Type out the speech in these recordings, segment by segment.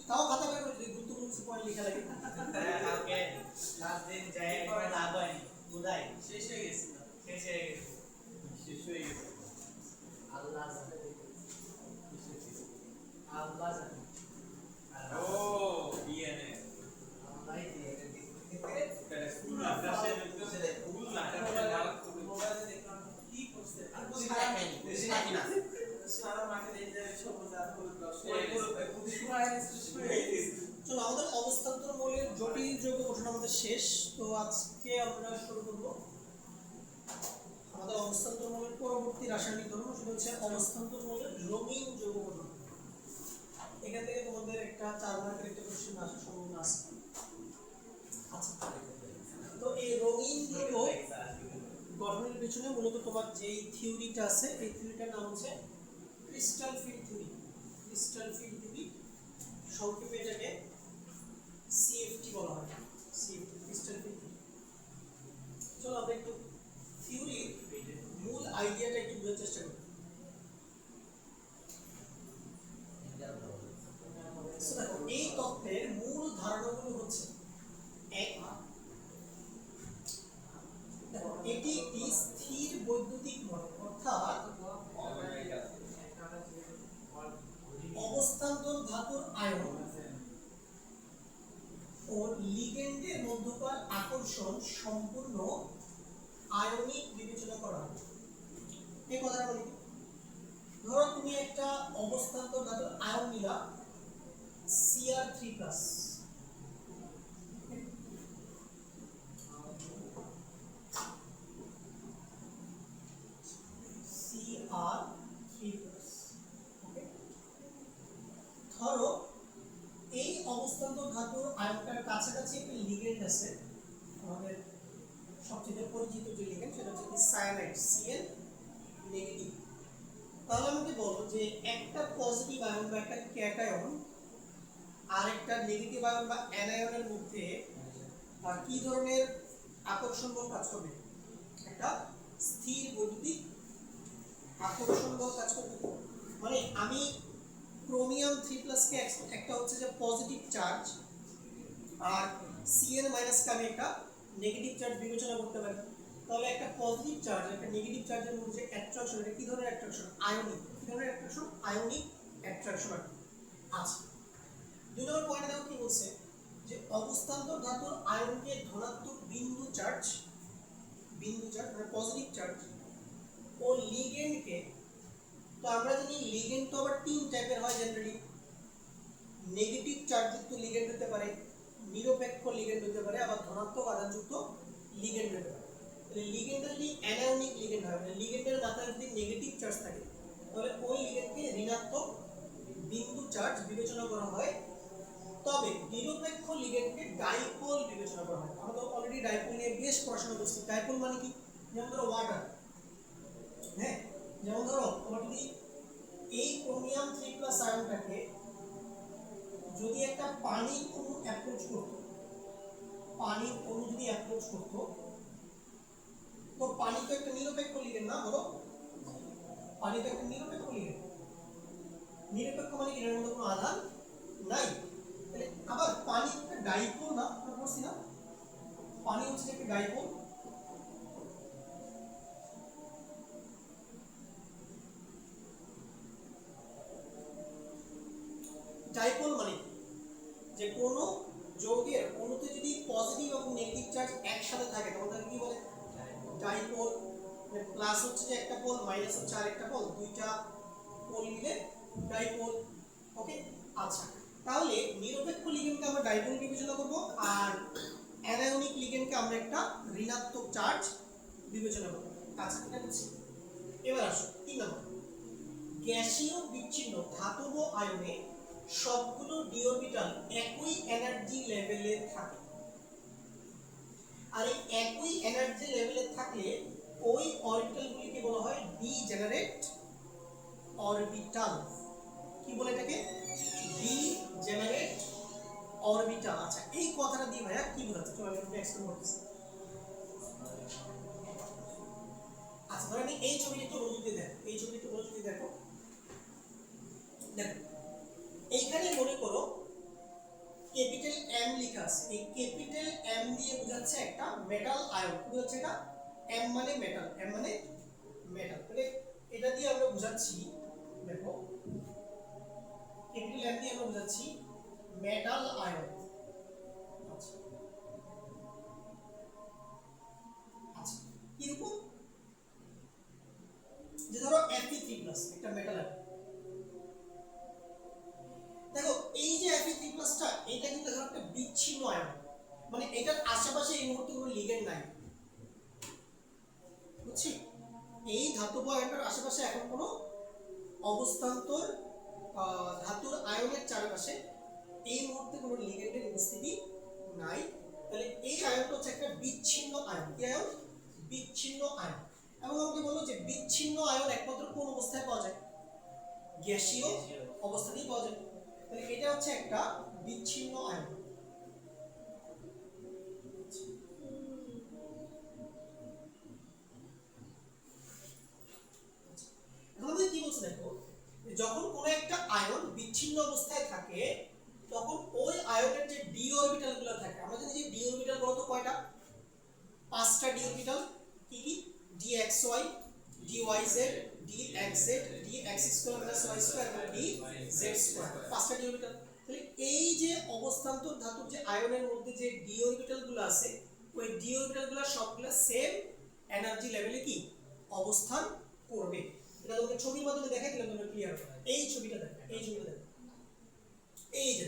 তাও খাতা বের করে গুরুত্বপূর্ণ কিছু পয়েন্ট লেখা লাগে। কালকে লাস্ট দিন যাই পরে লাভ হয়নি, বুঝাই শেষ হয়ে গেছে। আল্লাহ জানে, আল্লাহ জানে। ও বিএনএ আল্লাহই দিয়ে এটা স্কুল আকাশে স্কুল আকাশে মোবাইলে দেখলাম কি করছে আর বুঝি না কেন বুঝি না কিনা সারা মাঠে দেখতে সবুজ আর হলুদ রস চলো আমাদের অবস্থান্তর মৌলের জটিল যৌগ গঠন আমাদের শেষ। তো আজকে আমরা শুরু করব আমাদের অবস্থান্তর মৌলের পরবর্তী রাসায়নিক ধর্ম, সেটা হচ্ছে অবস্থান্তর মৌলের রঙিন যৌগ গঠন। এখান থেকে তোমাদের একটা 4 মার্কের একটা কোশ্চেন আসার সম্ভাবনা আছে। আচ্ছা, তো এই রঙিন যৌগ গঠনের পিছনে মূলত তোমার যেই থিওরিটা আছে, এই থিওরিটার নাম হচ্ছে crystal field theory. Crystal field theory সংক্ষেপে এটাকে সিএফটি বলা হয়। CFT crystal field theory. চলো আমরা একটু থিওরির মূল আইডিয়াটা একটু বোঝার চেষ্টা করি। এই তত্ত্বের মূল ধারণাগুলো হচ্ছে, এক, এটি একটি স্থির বৈদ্যুতিক মডেল, অর্থাৎ অবস্থান্তর ধাতুর আয়ন ও লিগেন্ডের মধ্যকার আকর্ষণ সম্পূর্ণ আয়নিক বিবেচনা করা হয়। এই কথাটা বলি, ধরো তুমি একটা অবস্থান্তর ধাতুর আয়ন নিলা Cr3+, ধরো এই অবস্থান্তর ধাতুর আয়নটার কাছাকাছি একটা লিগেন্ড আছে, আমাদের সবচেয়ে পরিচিত যে লিগেন্ড সেটা হচ্ছে সায়ানাইড, Cl নেগেটিভ। তাহলে আমাকে বলো যে একটা পজিটিভ আয়ন বা একটা ক্যাটায়ন আর একটা নেগেটিভ আয়ন বা অ্যানায়নের মধ্যে কি ধরনের আকর্ষণ বল কাজ করবে? একটা স্থির বৈদ্যুতিক আকর্ষণ বল কাজ করবে। মানে আমি ক্রোমিয়াম 3+ কে একটা হচ্ছে যে পজিটিভ চার্জ আর Cl- কে আমি একটা নেগেটিভ চার্জ বিবেচনা করতে পারি। তাহলে একটা পজিটিভ চার্জ একটা নেগেটিভ চার্জের মধ্যে যে অ্যাট্রাকশন, এটা কি ধরনের অ্যাট্রাকশন? আয়নিক। কি ধরনের অ্যাট্রাকশন? Ionic attraction. আচ্ছা, 2 নম্বর পয়েন্টে দেখো কি বলছে, যে অবস্থান্তর ধাতুর আয়নকে ধনাত্মক বিন্দু চার্জ মানে পজিটিভ চার্জ ও লিগেন্ডকে, তো আমরা জানি লিগেন্ড তো আবার 3 টাইপের হয় জেনারেলি। নেগেটিভ চার্জযুক্ত লিগেন্ড হতে পারে, নিরপেক্ষ লিগেন্ড হতে পারে, আবার ধনাত্মক আধানযুক্ত লিগেন্ড হতে পারে। তাহলে লিগেন্ডটা যদি অ্যানায়নিক লিগেন্ড হয়, মানে লিগেন্ডের মাথায় যদি নেগেটিভ চার্জ থাকে, তাহলে ওই লিগেন্ডকে ঋণাত্মক বিন্দু চার্জ বিবেচনা করা হয়। তবে নিরপেক্ষ লিগেন্ডকে ডাইপোল বিবেচনা করা হয়। আমরা তো অলরেডি ডাইপোল নিয়ে বেশ পড়াশোনা করছি। ডাইপোল মানে কি? যেমন ধরো ওয়াটার, হ্যাঁ, যেমন ধরো তোমার যদি এই ক্রোমিয়াম 3+ আয়নটাকে যদি একটা পানির অণু অ্যাপ্রোচ করতো, পানির অণু যদি অ্যাপ্রোচ করতো, তো পানি তো একটা নিরপেক্ষ লিগেন্ড না, বলো? পানি তো একটা নিরপেক্ষ লিগেন্ড। নিরপেক্ষ মানে এর মধ্যে কোনো আধান নাই। তাহলে আবার পানি একটা ডাইপোল না, আমরা বলছি না পানি হচ্ছে একটা ডাইপোল। ডাইপোল মানে যে কোনো যৌগের অণুতে যদি পজিটিভ এবং নেগেটিভ চার্জ একসাথে থাকে তখন তাকে কি বলে? ডাইপোল। প্লাস হচ্ছে যে একটা পোল, মাইনাস হচ্ছে আরেকটা পোল, দুইটা পোল মিলে ডাইপোল। ওকে, আচ্ছা, তাহলে নিরপেক্ষ লিগেন্ডকে আমরা ডাইপোল বিবেচনা করব, আর অ্যানায়নিক লিগেন্ডকে আমরা একটা ঋণাত্মক চার্জ বিবেচনা করব। আচ্ছা এটা বুঝছি। এবার আসো 3 নম্বর, গ্যাসীয় বিচ্ছিন্ন ধাতব আয়নে সবগুলো ডি অরবিটাল একই এনার্জি লেভেলে থাকে, আর এই একই এনার্জি লেভেলে থাকলে ওই অরবিটালগুলিকে বলা হয় ডিজেনারেট অরবিটাল। কি বলে এটাকে? Degenerate orbital. আচ্ছা এই কথাটা দিয়ে ভাইয়া কি বোঝাচ্ছে, চলো আমি একটু এক্সপ্লেন করতেছি। আচ্ছা ধরেন এই ছবিটা একটু মনোযোগ দিয়ে দেখো, এই ছবিটা একটু মনোযোগ দিয়ে দেখো। দেখো এইখানে মনে করো ক্যাপিটাল এম লেখা আছে, এই ক্যাপিটাল এম দিয়ে বোঝাচ্ছে একটা মেটাল আয়ন। কি হচ্ছে এটা? এম মানে মেটাল, এম মানে মেটাল। তাহলে এটা দিয়ে আমরা বোঝাচ্ছি, দেখো ক্যাপিটাল এম দিয়ে আমরা বোঝাচ্ছি মেটাল আয়ন। আচ্ছা আচ্ছা কিরকম? যে ধরো Fe3+ একটা মেটাল আয়ন। দেখো এই যে Fe3+টা এটা কিন্তু ধরো একটা বিচ্ছিন্ন আয়ন, মানে এটার আশেপাশে এই মুহূর্তে কোনো লিগ্যান্ড নাই, বুঝছি? এই ধাতব আয়নটার আশেপাশে এখন কোনো অবস্থান্তর ধাতুর আয়নের চারপাশে এই মুহূর্তে কোনো লিগ্যান্ডের উপস্থিতি নাই। তাহলে এই আয়নটা হচ্ছে একটা বিচ্ছিন্ন আয়ন। কি আয়ন? বিচ্ছিন্ন আয়ন। এবং আমাকে বললো যে বিচ্ছিন্ন আয়ন একমাত্র কোন অবস্থায় পাওয়া যায়? গ্যাসীয় অবস্থাতেই পাওয়া যায়। তাহলে এটা হচ্ছে একটা বিচ্ছিন্ন আয়ন। আমাদের কি বলছে দেখো, যখন কোনো একটা আয়ন বিচ্ছিন্ন অবস্থায় থাকে তখন ওই আয়নের যে ডি অরবিটালগুলো থাকে, আমরা জানি যে ডি অরবিটাল বলতো কয়টা? 5টা ডি অরবিটাল। কি কি? dxy dyz dxz dx2 y2 এবং dz2, 5টা ডি অরবিটাল। তাহলে এই যে অবস্থান্তর ধাতুর যে আয়নের মধ্যে যে ডি অরবিটালগুলো আছে, ওই ডি অরবিটালগুলো সবগুলো সেম এনার্জি লেভেলে কি অবস্থান করবে। এটা তোমাকে ছবির মাধ্যমে দেখাই দিলাম, তোমরা ক্লিয়ার হবে। এই ছবিটা দেখো, এই ছবিটা দেখো, এই যে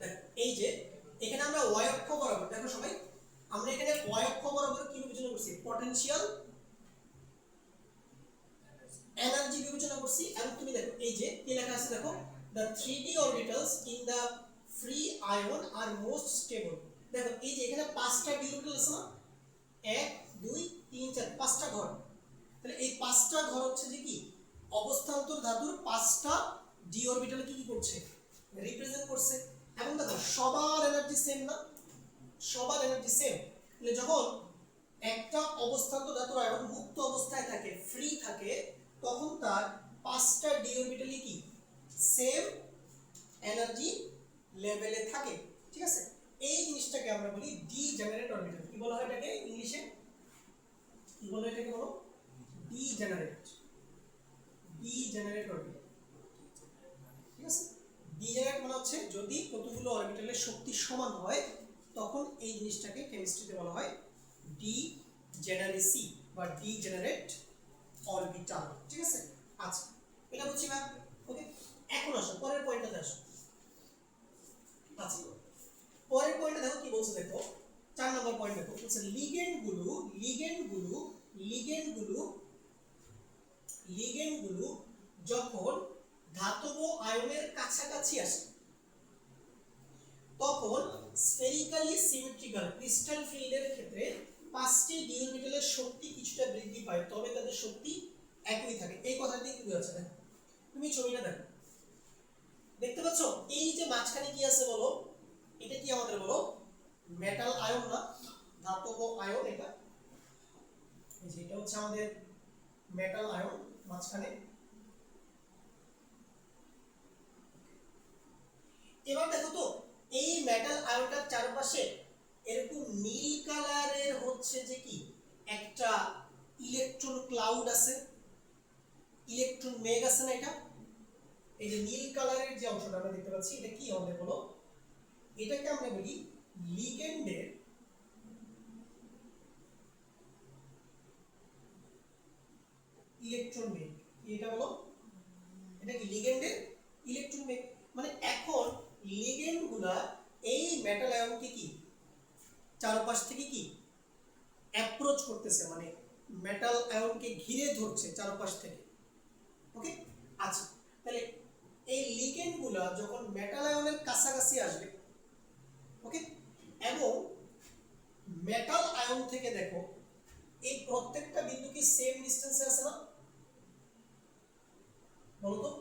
দেখো, এই যে এখানে আমরা y অক্ষ বরাবর, দেখো সবাই আমরা এখানে y অক্ষ বরাবর কি বিবেচনা করছি? পটেনশিয়াল এনার্জি বিবেচনা করছি। এবং তুমি দেখো এই যে কি লেখা আছে, দেখো the 3d orbitals in the free ion are most stable। দেখো এই যে এখানে 5টা ডি অরবিটাল আছে না, 1 2 3 4, 5টা ঘর। তাহলে এই 5টা ঘর হচ্ছে যে কি অবস্থান্তর ধাতুর 5টা ডি অরবিটাল কি করছে? রিপ্রেজেন্ট করছে। এবং দেখো সবার এনার্জি সেম না, সবার এনার্জি সেম। তাহলে যখন একটা অবস্থান্তর ধাতুর আয়ন মুক্ত অবস্থায় থাকে, ফ্রি থাকে, তখন তার 5টা ডি অরবিটালই কি সেম এনার্জি লেভেলে থাকে। ঠিক আছে? এই জিনিসটাকে আমরা বলি ডিজেনারেট অরবিটাল। কি বলা হয় এটাকে ইংলিশে? কি বলা হয় এটাকে? বলো ডিজেনারেট, ডিজেনারেট অরবিটাল। ঠিক আছে? ডিজেনারেট মানে হচ্ছে যদি কতগুলো অরবিটালের শক্তি সমান হয় তখন এই জিনিসটাকে কেমিস্ট্রিতে বলা হয় ডিজেনারেসি বা ডিজেনারেট অরবিটাল। ঠিক আছে? আচ্ছা এটা বুঝছি না? ওকে, এখন আসো পরের পয়েন্টটাতে আসো। আচ্ছা পরের পয়েন্টটা দেখো কি বলছে, দেখো 4 নম্বর পয়েন্ট দেখো, বলছে লিগেন্ডগুলো যখন ধাতব আয়নের কাছাকাছি আসে তখন স্ফেরিক্যালি সিমেট্রিক্যাল ক্রিস্টাল ফিল্ডের ক্ষেত্রে 5টি ডি অরবিটালের শক্তি কিছুটা বৃদ্ধি পায়, তবে তাদের শক্তি একই থাকে। এই কথাটা দিয়ে কি বোঝাচ্ছে? দেখো তুমি ছবিটা দেখো, দেখতে পাচ্ছ এই যে মাঝখানে কি আছে বলো? এটা কি আমাদের বলো মেটাল আয়ন না ধাতব আয়ন? এটা এই যে এটা হচ্ছে আমাদের মেটাল আয়ন মাঝখানে। এবার দেখো তো এই মেটাল আয়নটার চারপাশে এরকম নীল কালারের হচ্ছে যে কি একটা ইলেকট্রন ক্লাউড আছে, ইলেকট্রন মেঘ আছে না? এটা এই যে নীল কালারের যে অংশটা আমরা দেখতে পাচ্ছি এটা কি আমাদের বলো? এটাকে আমরা বলি লিগেন্ডের ইলেকট্রন বেগ। এটা বলো এটা কি লিগেন্ডের ইলেকট্রন বেগ। মানে এখন লিগেন্ডগুলা এই মেটাল আয়নকে কি চারপাশ থেকে কি অ্যাপ্রোচ করতেছে, মানে মেটাল আয়নকে ঘিরে ধরছে চারপাশ থেকে। ওকে, আচ্ছা তাহলে এই লিগেন্ডগুলো যখন মেটাল আয়নের কাছাকাছি আসবে, ওকে, এবং মেটাল আয়ন থেকে দেখো এই প্রত্যেকটা বিন্দু কি সেম ডিসটেন্সে আছে না? বলো তো।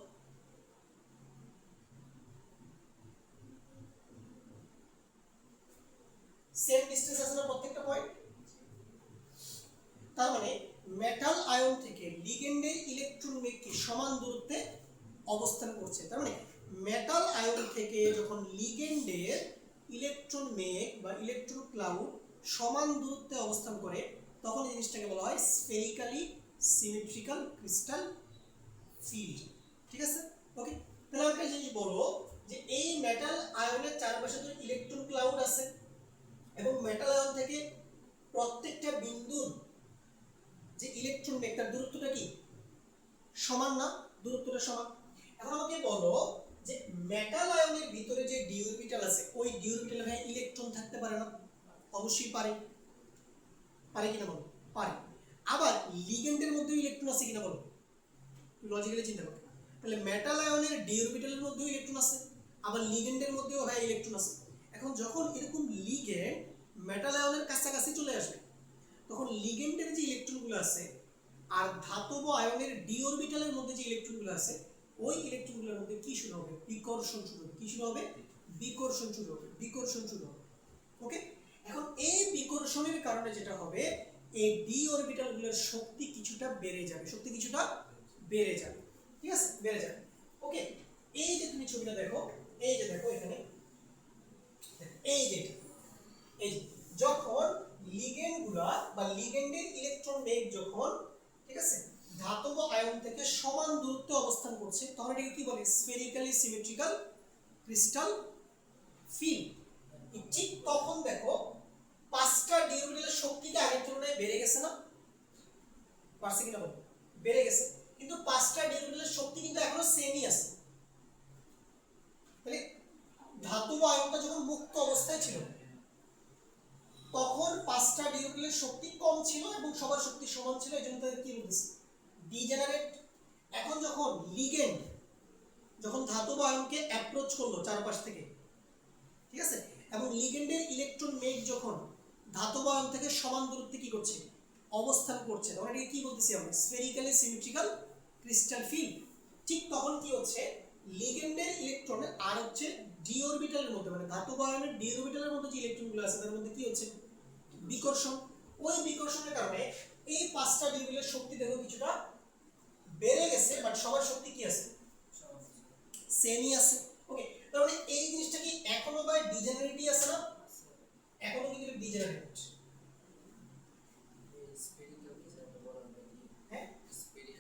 সেম ডিসটেন্স আছে না প্রত্যেকটা পয়েন্ট? তার মানে মেটাল আয়ন থেকে লিগেন্ডের ইলেকট্রন বেগ কি সমান দূরত্বে অবস্থান করছে। তার মানে মেটাল আয়ন থেকে যখন লিগেন্ডের ইলেকট্রন মেঘ বা ইলেকট্রন ক্লাউড সমান দূরত্বে অবস্থান করে, তখন এই জিনিসটাকে বলা হয় স্ফেরিক্যালি সিমেট্রিক্যাল ক্রিস্টাল ফিল্ড। ঠিক আছে, ওকে। তাহলে একটা জিনিস বলবো যে এই মেটাল আয়নের চারপাশে তো ইলেকট্রন ক্লাউড আছে, এবং মেটাল আয়ন থেকে প্রত্যেকটা বিন্দুর যে ইলেকট্রন বেগ তার দূরত্বটা কি সমান না? দূরত্বটা সমান। এখন আমাকে বলো যে মেটাল আয়নের ভিতরে যে ডি অরবিটাল আছে, ওই ডি অরবিটালে ভাই ইলেকট্রন থাকতে পারে না? অবশ্যই পারে। পারে কিনা বলো? পারে। আবার লিগেন্ডের মধ্যেও ইলেকট্রন আছে কিনা বলো? লজিক্যালি চিন্তা করো। তাহলে মেটাল আয়নের ডি অরবিটালের মধ্যেও ইলেকট্রন আছে, আবার লিগেন্ডের মধ্যেও ভাই ইলেকট্রন আছে। এখন যখন এরকম লিগেন্ড মেটাল আয়নের কাছাকাছি চলে আসবে, তখন লিগেন্ডের যে ইলেকট্রনগুলো আছে আর ধাতব আয়নের ডি অরবিটালের মধ্যে যে ইলেকট্রনগুলো আছে, ওই ইলেকট্রনগুলোর মধ্যে কি শুরু হবে? বিকর্ষণ শুরু হবে। কি শুরু হবে? বিকর্ষণ শুরু হবে। বিকর্ষণ শুরু হবে। ওকে, এখন এই বিকর্ষণের কারণে যেটা হবে, এই ডি অরবিটালগুলোর শক্তি কিছুটা বেড়ে যাবে। শক্তি কিছুটা বেড়ে যাবে। ঠিক আছে, বেড়ে যাবে। ওকে, এই যে তুমি ছবিটা দেখো, এই যে দেখো এখানে, এই যে এই যখন লিগেন্ডগুলা বা লিগেন্ডের ইলেকট্রন বেগ যখন, ঠিক আছে, ধাতব আয়ন থেকে সমান দূরত্বে অবস্থান করছে, তখন এটাকে কি বলে? স্ফেরিক্যালি সিমেট্রিক্যাল ক্রিস্টাল ফিল্ড। ঠিক তখন দেখো পাঁচটা ডি অরবিটালের শক্তি কি আগের তুলনায় বেড়ে গেছে না? পারছে কিনা বলো? বেড়ে গেছে, কিন্তু পাঁচটা ডি অরবিটালের শক্তি কিন্তু এখনো সেমই আছে। তাহলে ধাতব আয়নটা যখন মুক্ত অবস্থায় ছিল, তখন পাঁচটা ডি অরবিটালের শক্তি কম ছিল এবং সবার শক্তি সমান ছিল, এই জন্য তাদের কি বলতেছি? ডিজেনারেট। এখন যখন লিগেন্ড যখন ধাতব আয়নকে অ্যাপ্রোচ করলো চারপাশ থেকে, ঠিক আছে, এবং লিগেন্ডের ইলেকট্রন মেঘ যখন ধাতব আয়ন থেকে সমান দূরত্বে কি করছে? অবস্থান করছে, তখন এটাকে কি বলতেছি আমরা? স্ফেরিক্যালি সিমেট্রিক্যাল ক্রিস্টাল ফিল্ড। ঠিক তখন কি হচ্ছে? লিগেন্ডের ইলেকট্রন আর হচ্ছে ডি অরবিটালের মধ্যে, মানে ধাতব আয়নের ডি অরবিটালের মধ্যে যে ইলেকট্রনগুলো আছে তার মধ্যে কি হচ্ছে? বিকর্ষণ। ওই বিকর্ষণের কারণে এই পাঁচটা ডি অরবিটালের শক্তি দেখো কিছুটা বেড়ে গেছে, বাট সবার শক্তি কি আছে? সেমই আছে। ওকে, তার মানে এই জিনিসটা কি এখনো বাই ডিজেনারেটই আছে না? এখনো কিন্তু ডিজেনারেট। হ্যাঁ,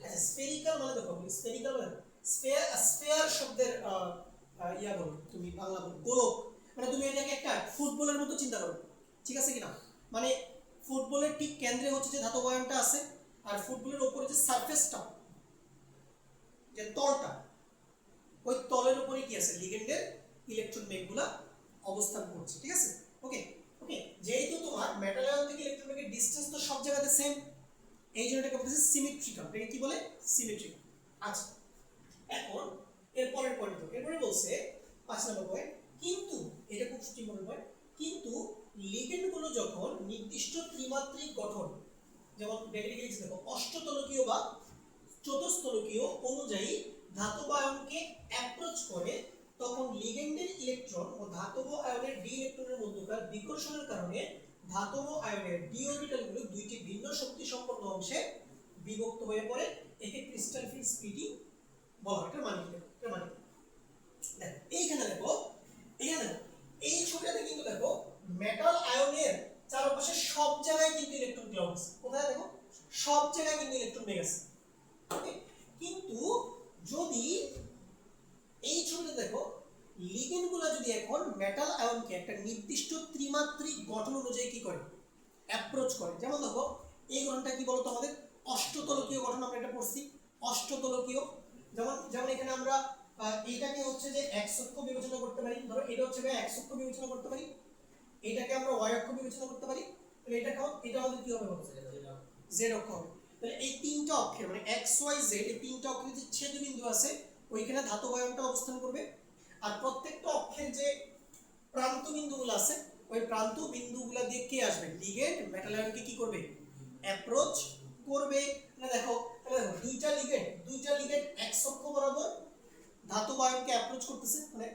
আচ্ছা স্ফেরিক্যাল মানে দেখো, স্ফেরিক্যাল মানে স্ফেয়ার, স্ফেয়ার শব্দের ইয়া বলো তুমি, বাংলা বলো গোলক। মানে তুমি এটাকে একটা ফুটবলের মতো চিন্তা করো, ঠিক আছে কিনা? মানে ফুটবলের ঠিক কেন্দ্রে হচ্ছে যে ধাতব আয়নটা আছে, আর ফুটবলের উপরে যে সারফেসটা, যে তলটা, ওই তলের উপরে কি আছে? লিগেন্ডের ইলেকট্রন বেগগুলা অবস্থান করছে। ঠিক আছে, ওকে। ওকে, যেহেতু তোমার মেটাল আয়ন থেকে ইলেকট্রন বেগের ডিসটেন্স তো সব জায়গাতে সেম, এই জন্য এটাকে বলতেছে সিমেট্রিক্যাল। এটাকে কি বলে? সিমেট্রিক্যাল। আচ্ছা, এখন এরপরের পয়েন্ট, এরপরে বলছে 5 নম্বর পয়েন্ট, কিন্তু এটা খুব ইম্পর্টেন্ট পয়েন্ট, কিন্তু লিগেন্ডগুলো যখন নির্দিষ্ট ত্রিমাত্রিক গঠন, যেমন ব্র্যাকেটে লিখে দেখো অষ্টতলকীয় বা চতুস্তলকীয় অনুযায়ী ধাতব আয়নকে অ্যাপ্রোচ করে, তখন লিগেন্ডের ইলেকট্রন ও ধাতব আয়নের ডি ইলেকট্রনের মধ্যকার বিকর্ষণের কারণে ধাতব আয়নের ডি অরবিটালগুলো দুইটি ভিন্ন শক্তি সম্পন্ন অংশে বিভক্ত হয়ে পড়ে। একে ক্রিস্টাল ফিল্ড স্প্লিটিং বলা হয়। এটা মানে কি? এটা মানে দেখো এইখানে দেখো, এখানে দেখো এই ছবিটাতে কিন্তু দেখো মেটাল আয়নের চারপাশে সব জায়গায় কিন্তু ইলেকট্রন ক্লাউড আছে। কোথায় দেখো? সব জায়গায় কিন্তু ইলেকট্রন বেগ আছে। ওকে, কিন্তু যদি এই ছবিটা দেখো, লিগেন্ডগুলো যদি এখন মেটাল আয়নকে একটা নির্দিষ্ট ত্রিমাত্রিক গঠন অনুযায়ী কি করে? অ্যাপ্রোচ করে। যেমন দেখো এই গঠনটা কি বলতো আমাদের? অষ্টতলকীয় গঠন, আমরা এটা পড়ছি অষ্টতলকীয়। যেমন যেমন এখানে আমরা এইটাকে হচ্ছে যে এক্স অক্ষ বিবেচনা করতে পারি, ধরো এটা হচ্ছে ভাই এক্স অক্ষ বিবেচনা করতে পারি, এটাকে আমরা ওয়াই অক্ষ বিবেচনা করতে পারি, তাহলে এটা কেমন, এটা আমাদের কি হবে বলো, জেড অক্ষ হবে। তাহলে এই তিনটা অক্ষের মানে এক্স ওয়াই জেড এই তিনটা অক্ষের যে ছেদবিন্দু আছে ওইখানে ধাতব আয়নটা অবস্থান করবে। আর প্রত্যেকটা অক্ষের যে প্রান্ত বিন্দুগুলো আছে ওই প্রান্ত বিন্দুগুলো দিয়ে কে আসবে, লিগেন্ড মেটাল আয়নকে কি করবে, অ্যাপ্রোচ করবে। তাহলে দেখো দুইটা লিগেন্ড এক্স অক্ষ বরাবর ধাতব আয়নকে অ্যাপ্রোচ করতেছে, মানে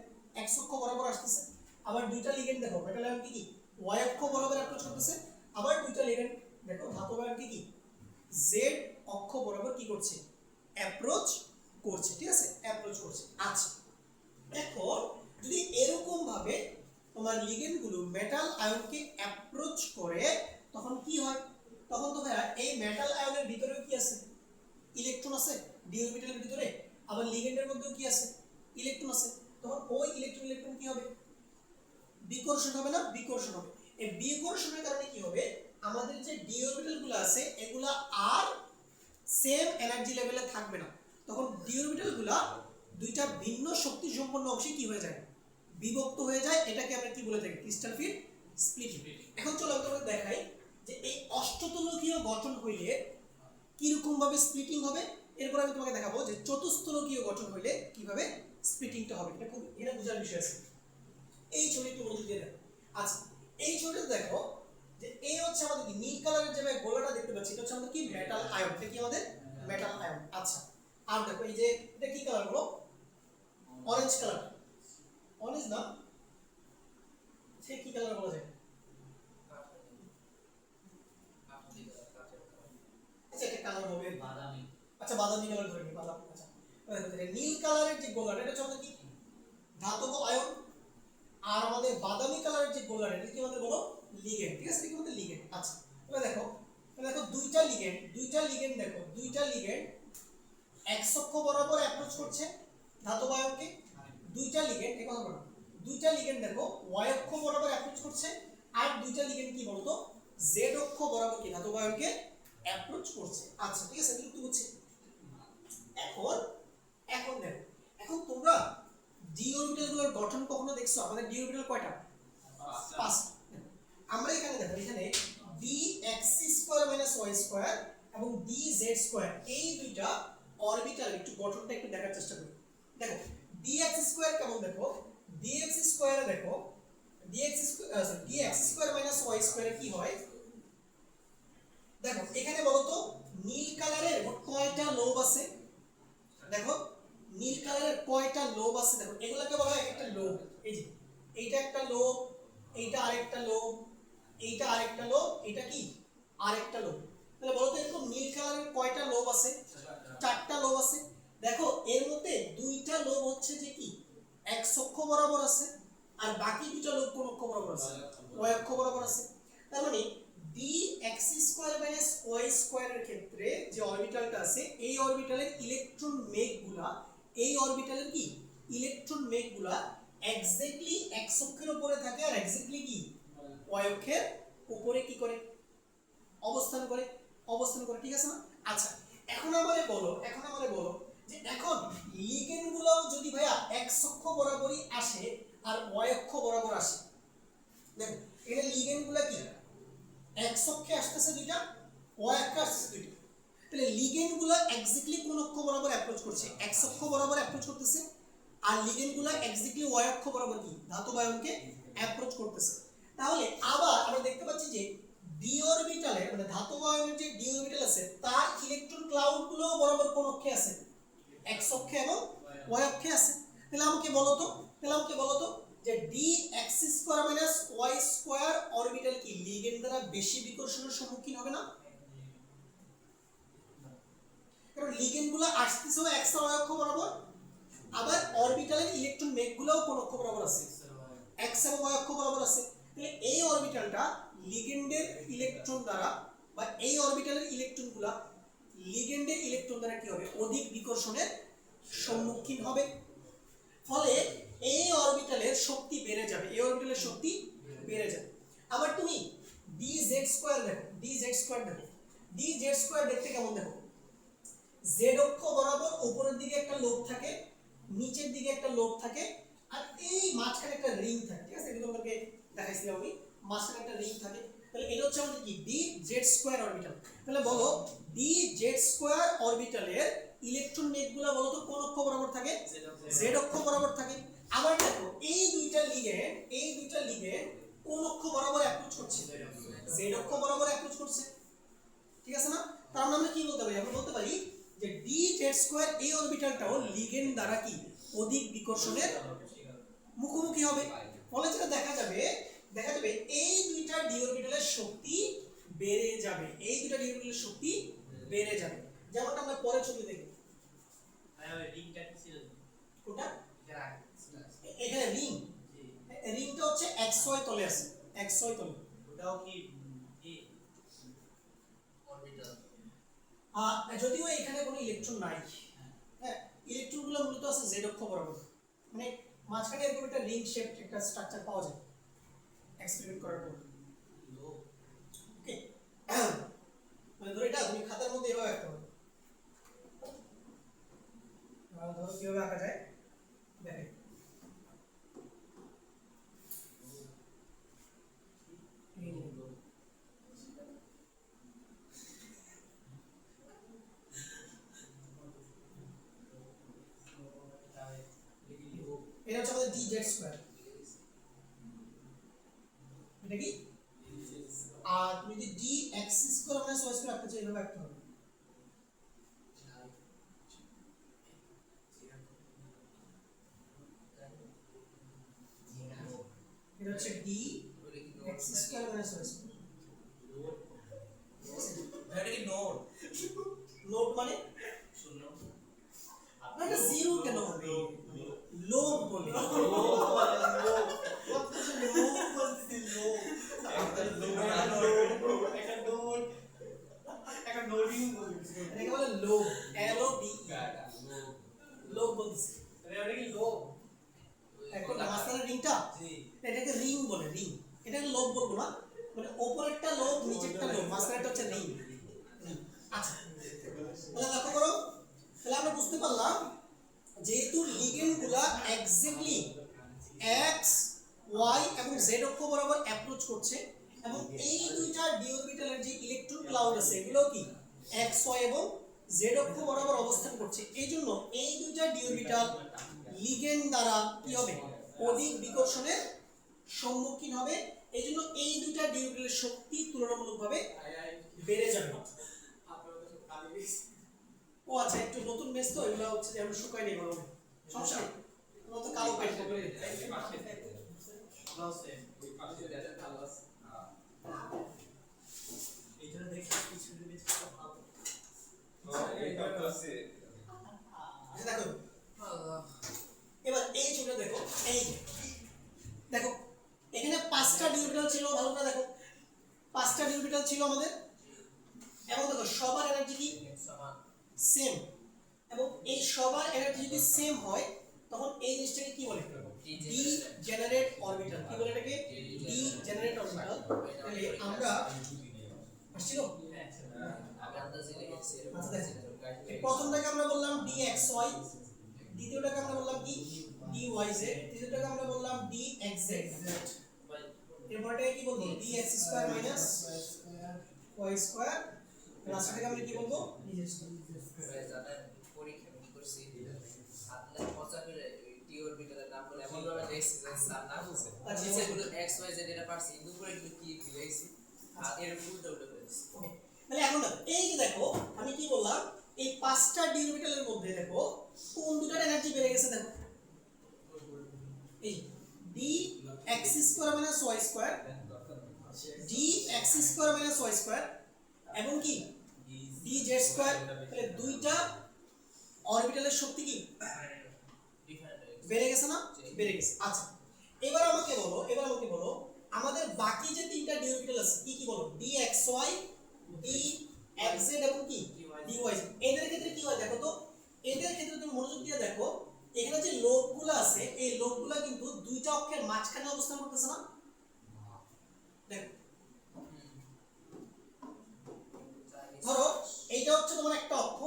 এক্স অক্ষ বরাবর আসতেছে। আবার দুইটা লিগেন্ড দেখো মেটাল আয়নকে কি ওয়াই অক্ষ বরাবর অ্যাপ্রোচ করতেছে। আবার দুইটা লিগেন্ড দেখো ধাতব আয়নকে কি জেড অক্ষ বরাবর কি করছে, অ্যাপ্রোচ করছে। ঠিক আছে, অ্যাপ্রোচ করছে। আচ্ছা, এখন যদি এরকম ভাবে তোমার লিগেন্ড গুলো মেটাল আয়নকে অ্যাপ্রোচ করে তখন কি হয়, তখন তো ভাইয়া এই মেটাল আয়নের ভিতরেও কি আছে, ইলেকট্রন আছে ডি অরবিটালের ভিতরে। আবার লিগেন্ডের মধ্যেও কি আছে, ইলেকট্রন আছে। তখন ওই ইলেকট্রন কি হবে, বিকর্ষণ হবে না, বিকর্ষণ হবে। এই বিকর্ষণের কারণে কি হবে, আমাদের যে ডি অরবিটাল গুলো আছে এগুলা আর সেম এনার্জি লেভেলে থাকবে না। তখন ডি অরবিটাল গুলা দুইটা ভিন্ন শক্তি সম্পন্ন অংশে কি হয়ে যায়, বিভক্ত হয়ে যায়। এটাকে আমরা কি বলে থাকি, ক্রিস্টাল ফিল্ড স্প্লিটিং। এখন চলো আমরা দেখাই যে এই অষ্টতলকীয় গঠন হইলে কি রকম ভাবে স্প্লিটিং হবে। এরপর আমি তোমাকে দেখাবো যে চতুস্তলকীয় গঠন হইলে কিভাবে স্প্লিটিংটা হবে। এটা খুব এটা বোঝার বিষয় আছে। এই ছবিটি একটু মনোযোগ দিয়ে দেখো। আচ্ছা, এই ছবিটা দেখো যে এই হচ্ছে আমাদের কি নীল কালারের যে গোলাটা দেখতে পাচ্ছি এটা হচ্ছে আমাদের কি মেটাল আয়ন। এটা কি আমাদের মেটাল আয়ন। আচ্ছা, আর দেখো এই যে এটা কি কালার বলো, অরেঞ্জ কালার। অরেঞ্জ না, সে কি কালার বলা যায়, আচ্ছা এটা কালার হবে বাদামি। আচ্ছা বাদামি কালার ধরে নিই, বাদামি। আচ্ছা, নীল কালারের যে গোলাটা এটা হচ্ছে আমাদের কি ধাতব আয়ন। আর আমাদের বাদামি কালারের যে গোলাটা এটা কি আমাদের বলো লিগেন্ড। ঠিক আছে, এটা কি আমাদের লিগেন্ড। আচ্ছা, এবার দেখো দুইটা লিগেন্ড দেখো দুইটা লিগেন্ড এক্স অক্ষ বরাবর অ্যাপ্রোচ করছে ধাতব আয়নকে। দুইটা লিগেন্ড এই কথা বলো, দুইটা লিগেন্ড দেখো ওয়াই অক্ষ বরাবর অ্যাপ্রোচ করছে। আর দুইটা লিগেন্ড কি বলতো জেড অক্ষ বরাবর কি ধাতব আয়নকে অ্যাপ্রোচ করছে। আচ্ছা ঠিক আছে, আমি বুঝছি। এখন এখন দেখো, এখন তোমরা ডি অরবিটালগুলোর গঠন কখনো দেখছো? আমাদের ডি অরবিটাল কয়টা, পাঁচটা। আমরা এখানে দেখো এখানে d x square minus Y square এবং ডি জেড স্কয়ার এই দুইটা অরবিটাল একটু গঠনটা একটু দেখার চেষ্টা করি। দেখো ডি এক্স স্কয়ার কেমন, দেখো ডি এক্স স্কয়ারে দেখো D x square minus Y স্কয়ারে কি হয় দেখো এখানে বলো তো নীল কালারের কয়টা লোব আছে, দেখো নীল কালারের কয়টা লোব আছে, দেখো এগুলাকে বলা হয় একটা লোব। এই যে এইটা একটা লোব, এইটা আরেকটা লোব, এইটা আরেকটা লোব, এটা কি আরেকটা লোব। তাহলে বলো তো এরকম নীল কালারের কয়টা লোব আছে, চারটা লোব আছে। দেখো এর মধ্যে দুইটা লোব হচ্ছে যে কি এক্স অক্ষ বরাবর আছে, আর বাকি দুটো লোব কোন অক্ষ বরাবর আছে, ওয়াই অক্ষ বরাবর আছে। তার মানে D x square minus Y স্কয়ারের ক্ষেত্রে যে অরবিটালটা আছে এই অরবিটালের ইলেকট্রন মেঘগুলা, এই অরবিটালের কি ইলেকট্রন মেঘগুলা এক্স্যাক্টলি এক্স অক্ষের উপরে থাকে আর এক্স্যাক্টলি কি ওয়াই অক্ষের উপরে কি করে অবস্থান করে, ঠিক আছে না? আচ্ছা, এখন আমারে বলো যে এখন লিগেন্ড গুলো যদি ভাইয়া এক্স অক্ষ বরাবরই আসে আর ওয়াই অক্ষ বরাবর আসে, দেখো এখানে লিগেন্ড গুলো কি এক্স অক্ষে আসতেছে দুইটা, ওয়াই অক্ষে আসতেছে দুইটা। তাহলে লিগেন্ড গুলো এক্স্যাক্টলি কোন অক্ষ বরাবর অ্যাপ্রোচ করছে, এক্স অক্ষ বরাবর অ্যাপ্রোচ করতেছে। আর লিগেন্ড গুলো এক্স্যাক্টলি ওয়াই অক্ষ বরাবর কি ধাতব আয়নকে অ্যাপ্রোচ করতেছে। তাহলে আবার আমরা দেখতে পাচ্ছি যে ডি অরবিটালে মানে ধাতব আয়নের যে ডি অরবিটাল আছে তার ইলেকট্রন ক্লাউড গুলো বরাবর কোন অক্ষে আছে, এক্স অক্ষে এবং ওয়াই অক্ষে আছে। তাহলে আমাকে বলো তো যে d x square minus Y square orbital কি লিগেন্ড দ্বারা বেশি বিকর্ষণের সম্মুখীন হবে না? কারণ লিগেন্ড গুলো আসতেছে এক্স আর ওয়াই অক্ষ বরাবর, আবার অরবিটালের ইলেকট্রন মেঘগুলোও কোন অক্ষ বরাবর আছে, এক্স এবং ওয়াই অক্ষ বরাবর আছে। তাহলে এই অরবিটালটা লিগেন্ডের ইলেকট্রন দ্বারা বা এই অরবিটালের ইলেকট্রনগুলো লিগেন্ডের ইলেকট্রন দ্বারা কি হবে অধিক বিকর্ষণের সম্মুখীন হবে। ফলে এই অরবিটালের শক্তি বেড়ে যাবে, এই অরবিটালের শক্তি বেড়ে যাবে। আবার তুমি dz স্কয়ার দেখো, dz স্কয়ার দেখতে কেমন দেখো, z অক্ষ বরাবর উপরের দিকে একটা লোব থাকে, নিচের দিকে একটা লোব থাকে, আর এই মাঝখানে একটা রিং থাকে। ঠিক আছে, এটা তোমাকে দেখাইছিলাম আমি, মাঝখানে একটা রিং থাকে। তাহলে এটা হচ্ছে আমাদের কি ডি জেড স্কয়ার অরবিটাল। তাহলে বলো ডি জেড স্কয়ার অরবিটালের ইলেকট্রন নেটগুলো বলো তো কোন অক্ষ বরাবর থাকে? জেড অক্ষ বরাবর থাকে। আবার দেখো এই দুইটা লিগেন্ড কোন অক্ষ বরাবর অ্যাপ্রোচ করছে? জেড অক্ষ বরাবর অ্যাপ্রোচ করছে, ঠিক আছে না? তার মানে আমরা কি বলতে পারি? আমরা বলতে পারি যে ডি জেড স্কয়ার এই অরবিটালটাও লিগেন্ড দ্বারা কি অধিক বিকর্ষণের মুখোমুখি হবে। ফলে যেটা দেখা যাবে এই দুইটা ডি অরবিটালের শক্তি বেড়ে যাবে, যেমনটা আমরা পরের ছবি দেখব। কোনটা? এখানে রিংটা হচ্ছে xy তলে আছে, xy তলে। ওটাও কি অরবিটাল? যদিও এখানে কোনো ইলেকট্রন নাই, হ্যাঁ ইলেকট্রনগুলো মূলত আছে জেড অক্ষ বরাবর, মানে মাঝখানে এরকম একটা রিং শেপ একটা স্ট্রাকচার পাওয়া যায় এক্সপেরিমেন্ট করার পর। ওকে, মানে ধরো এটা তুমি খাতার মধ্যে এভাবে আঁকতে পারো। ধরো কিভাবে আঁকা যায় দেখে। এটা হচ্ছে আমাদের ডি জেড স্কয়ার, এটা কি? আর তুমি যদি ডি এক্স স্কয়ার মানে ওয়াই স্কয়ার আঁকতে চাও এভাবে আঁকতে হবে। এটা হচ্ছে ডি এক্স স্কয়ার মানে ওয়াই স্কয়ার। এটা কি নোট? নোট মানে শূন্য। আপনারা জিরো কেন হবে? লোভ বলে এটাকে বলে লোভ, এল ও ভি, লোভ বলতেছে। এটা কি লোক? এখন মাঝখানে রিংটা, এটাকে রিং বলে, রিং। এটাকে লোভ বলবো না, মানে উপরেরটা লোভ নিচেরটা লোভ, মাঝখানেরটা হচ্ছে রিং। আচ্ছা তাহলে লক্ষ্য করো, তাহলে আমরা বুঝতে পারলাম যেহেতু লিগেন্ডগুলা এক্স্যাক্টলি এক্স ওয়াই এবং জেড অক্ষ বরাবর অ্যাপ্রোচ করছে এবং এই দুইটা ডি অরবিটালের যে ইলেকট্রন ক্লাউড আছে এগুলো কি এক্স ওয়াই এবং জেড অক্ষ বরাবর অবস্থান করছে, এই জন্য এই দুইটা ডি অরবিটাল লিগেন্ড দ্বারা কি হবে? অধিক বিকর্ষণের সম্মুখীন হবে। এই জন্য এই দুইটা ডি অরবিটালের শক্তি তুলনামূলকভাবে বেড়ে যাবে। ও আচ্ছা, একটু নতুন মেস তো, এগুলো হচ্ছে যে আমরা শুকাই নেই, ভালো সমস্যা নেই, তোমরা তো কালো পেট করবে। এইটা দেখে কিছু যদি ভালো দেখো এবার এই ছবিটা দেখো, এই দেখো এখানে পাঁচটা ডি অরবিটাল ছিল, ভালো করে দেখো, পাঁচটা ডি অরবিটাল ছিল আমাদের এবং দেখো সবার এনার্জি কি সেম, এবং এই সবার এনার্জি যদি সেম হয় তখন এই জিনিসটাকে কি বলে? D generate orbital. কি বলে এটাকে? D generate orbital. তাহলে আমরা আসছিল প্রথমটাকে আমরা বললাম ডি এক্স ওয়াই, দ্বিতীয়টাকে আমরা বললাম কি ডি ওয়াই জেড, তৃতীয়টাকে আমরা বললাম ডি এক্স জেড, এরপরটাকে কি বলবো? D x square minus Y square, লাস্টটাকে আমরা কি বলবো? D Z square. পরীক্ষা করছি আপনার পচা করে ডি অরবিটালের নাম বলে এমন ভাবে দেখছি যে স্যার না বুঝে নিচে গুলো এক্স ওয়াই জেড এটা পারছি কিন্তু উপরে গুলো কি মিলাইছি আর এর উল্টো উল্টো করেছি। ওকে, তাহলে এখন এই যে দেখো আমি কি বললাম, এই পাঁচটা ডি অরবিটালের মধ্যে দেখো কোন দুটার এনার্জি বেড়ে গেছে। দেখো এই d x square minus Y square, d x square minus Y square এবং কি ডি জেড স্কয়ার। তাহলে দুইটা অরবিটালের শক্তি কি বেড়ে গেছে না? বেড়ে গেছে। আচ্ছা এবার আমাকে বলো আমাদের বাকি যে তিনটা ডি অরবিটাল আছে কি কি বলো? D x y, d x z এবং কি ডি ওয়াই জেড। এদের ক্ষেত্রে কি হয় দেখো তো, এদের ক্ষেত্রে তুমি মনোযোগ দিয়ে দেখো, এখানে যে লোকগুলো আছে এই লোকগুলো কিন্তু দুইটা অক্ষের মাঝখানে অবস্থান করতেছে না? দেখো ধরো এইটা হচ্ছে তোমার একটা অক্ষ,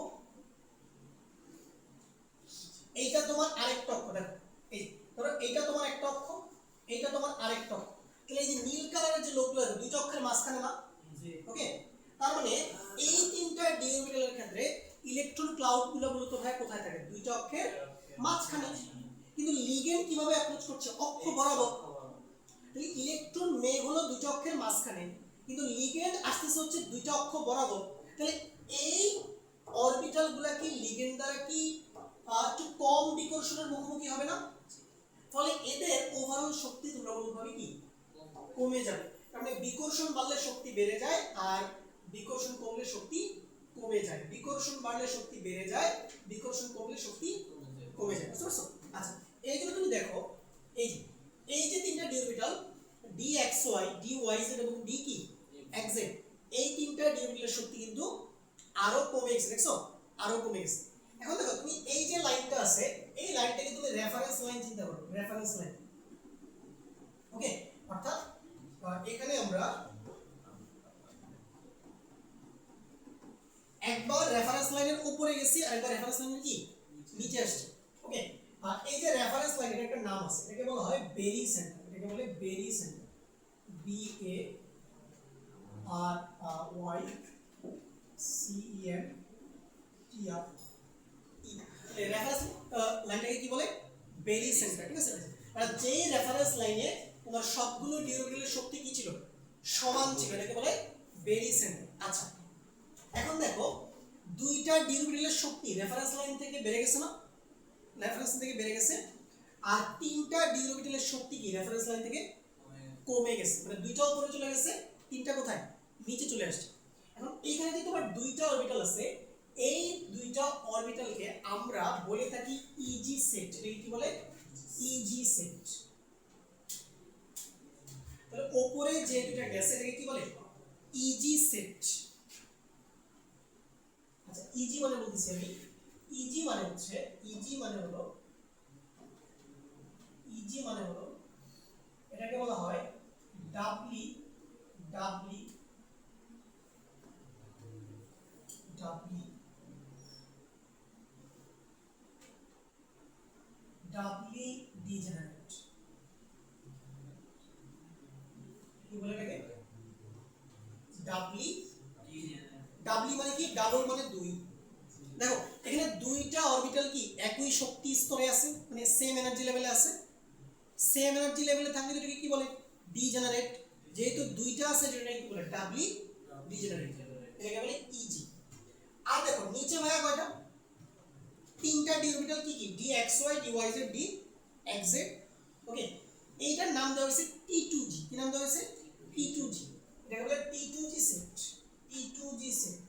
এইটা তোমার আরেকটা অক্ষ। দেখো এই ধরো এইটা তোমার একটা অক্ষ, এইটা তোমার আরেকটা অক্ষ। তাহলে এই যে নীল কালারের যে লোকগুলো আছে দুইটা অক্ষের মাঝখানে না? ডি অরবিটালের ক্ষেত্রে ইলেকট্রন ক্লাউড গুলো মূলত ভাই কোথায় থাকে দুইটা অক্ষের মাঝখানে কিন্তু লিগেন্ড কিভাবে অ্যাপ্রোচ করছে অক্ষ বরাবর তাহলে ইলেকট্রন মেঘ হলো দুইটা অক্ষের মাঝখানে কিন্তু লিগেন্ড আসতেছে হচ্ছে দুইটা অক্ষ বরাবর তাহলে এই অরবিটাল গুলা কি লিগেন্ড দ্বারা কি একটু কম বিকর্ষণের মুখোমুখি হবে না ফলে এদের ওভারঅল শক্তি তুলনামূলকভাবে কি কমে যাবে মানে বিকর্ষণ বাড়লে শক্তি বেড়ে যায় আর বিকর্ষণ কমলে শক্তি কমে যায় বিকর্ষণ বাড়লে শক্তি বেড়ে যায় বিকর্ষণ কমলে শক্তি কমে যায় বুঝতে পারছো আচ্ছা এই জন্য তুমি দেখো এই যে তিনটা ডি অরবিটাল dxy dyz এবং d কি xz এই তিনটা ডি অরবিটালের শক্তি কিন্তু আরো কমে গেছে দেখছো আরো কমে গেছে এখন দেখো তুমি এই যে লাইনটা আছে এই লাইনটাকে তুমি রেফারেন্স লাইন চিন্তা করো রেফারেন্স লাইন ওকে অর্থাৎ এখানে আমরা একবার রেফারেন্স লাইনের উপরে গেছি আর একবার রেফারেন্স লাইনের কি নিচে আসছে ওকে আর এই যে রেফারেন্স লাইনের একটা নাম আছে এটাকে বলা হয় বেরি সেন্টার এটাকে বলে barycentre B A R Y C E N T R E reference লাইনটাকে কি বলে বেরি সেন্টার ঠিক আছে আর যে রেফারেন্স লাইনে তোমার সবগুলো ডি অরবিটালের শক্তি কি ছিল সমান ছিল এটাকে বলে বেরি সেন্টার আচ্ছা এখন দেখো দুইটা ডি অরবিটালের শক্তি রেফারেন্স লাইন থেকে বেড়ে গেছে না রেফারেন্স থেকে বেড়ে গেছে আর তিনটা ডি অরবিটালের শক্তি কি রেফারেন্স লাইন থেকে কমে গেছে মানে দুইটা উপরে চলে গেছে তিনটা কোথায় নিচে চলে আসছে এখন এইখানে যে তোমার দুইটা অরবিটাল আছে এই দুইটা অরবিটালকে আমরা বলে থাকি ইজি সেট এটা কি বলে ইজি সেট তাহলে উপরে যে দুইটা গেছে এটাকে কি বলে ইজি সেট আচ্ছা ইজি মানে বলতেছি আমি ইজি মানে হচ্ছে ইজি মানে হলো এটাকে বলা হয় ডাবলি ডাবলি ডাবলি ডাবলি ডিজেনারেট কি বলে এটাকে ডাবলি ডাবলি মানে কি ডাবল মানে দুই দেখো এখানে দুইটা অরবিটাল কি একই শক্তি স্তরে আছে মানে সেম এনার্জি লেভেলে আছে সেম এনার্জি লেভেলে থাকলে এটাকে কি বলে ডিজেনারেট যেহেতু দুইটা আছে যেটাকে কি বলে ডাবলি ডিজেনারেট এটাকে বলে ইজি আর দেখো নিচে ভাইয়া কয়টা তিনটা ডি অরবিটাল কি কি dxy dyz dxz ওকে এইটার নাম দেওয়া হয়েছে t2g কি নাম দেওয়া হয়েছে t2g এটাকে বলে t2g সেট t2g সেট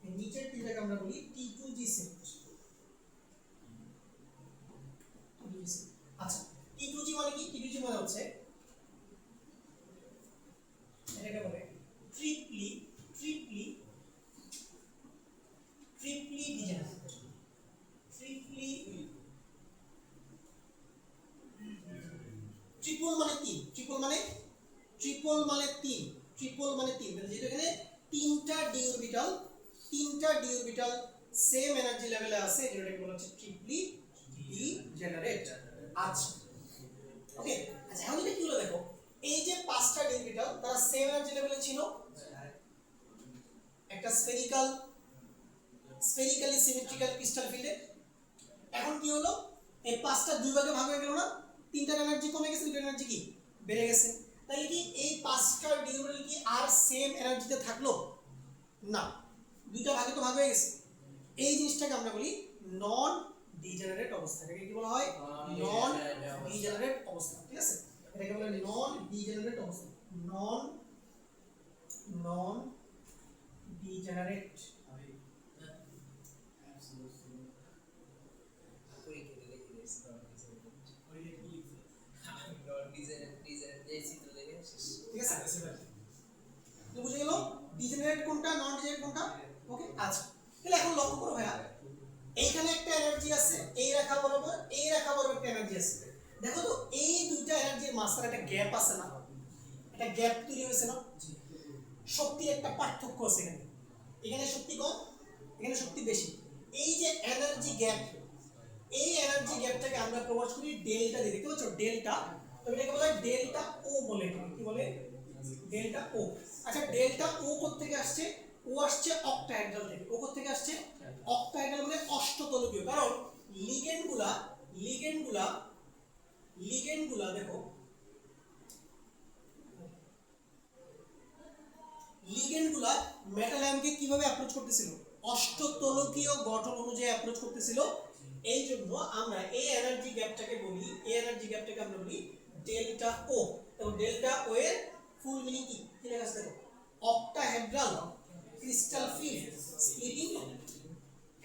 এই নিচের তিনটাকে আমরা বলি t2g সেট আচ্ছা t2g মানে কি t2g মানে হচ্ছে এটাকে বলে ট্রিপলি ডিজেনারেট ট্রিপল মানে তিন যেটা এখানে তিনটা ডি অরবিটাল সেম এনার্জি লেভেলে আছে যেটাকে বলা হচ্ছে ট্রিপলি ডিজেনারেট আচ্ছা ওকে আচ্ছা এখন এটা কি হলো দেখো এই যে পাঁচটা ডি অরবিটাল তারা সেম এনার্জি লেভেলে ছিল একটা স্ফেরিক্যালি সিমেট্রিক্যাল ক্রিস্টাল ফিল্ডে এখন কি হলো এই পাঁচটা দুই ভাগে ভাগ হয়ে গেল না তিনটার এনার্জি কমে গেছে দুইটার এনার্জি কি বেড়ে গেছে তাহলে কি এই পাঁচটা ডি অরবিটাল কি আর সেম এনার্জিতে থাকলো না দুইটা ভাগে তো ভাগ হয়ে গেছে এই জিনিসটাকে আমরা বলি নন ডিজেনারেট অবস্থা এটাকে কি বলা হয় নন ডিজেনারেট অবস্থা ঠিক আছে এটাকে বলে নন ডিজেনারেট অবস্থা নন ডিজেনারেট ঠিক আছে তো বুঝে গেল ডিজেনারেট কোনটা নন ডিজেনারেট কোনটা ওকে আচ্ছা তাহলে এখন লক্ষ্য করো ভাইয়া এইখানে একটা এনার্জি আছে এই রেখা বরাবর একটা এনার্জি আছে দেখো তো এই দুইটা এনার্জির মাঝখানে একটা গ্যাপ আছে না একটা গ্যাপ তৈরি হয়েছে না শক্তির একটা পার্থক্য আছে এখানে শক্তি কম এখানে শক্তি বেশি এই যে এনার্জি গ্যাপ এই এনার্জি গ্যাপটাকে আমরা প্রকাশ করি ডেল্টা দিয়ে দেখতে পাচ্ছ ডেল্টা তো এটাকে বলা হয় ডেল্টা ও বলে কি বলে ডেল্টা ও। আচ্ছা ডেল্টা ও কোথা থেকে আসছে? ও আসছে অক্টাহেড্রাল থেকে। ও কোথা থেকে আসছে? অক্টাহেড্রাল মানে অষ্টতলকীয়। কারণ লিগেন্ডগুলা লিগেন্ডগুলা লিগেন্ডগুলা দেখো, লিগেন্ডগুলা মেটাল আয়নকে কিভাবে অ্যাপ্রোচ করতেছিল? অষ্টতলকীয় গঠন অনুযায়ী অ্যাপ্রোচ করতেছিল। এই জন্য আমরা এই এনার্জি গ্যাপটাকে বলি, এই এনার্জি গ্যাপটাকে আমরা বলি ডেল্টা ও। এবং ডেল্টা ও এর ফুল মিনিং কি? কি লেখা আছে দেখো, octahedral crystal field splitting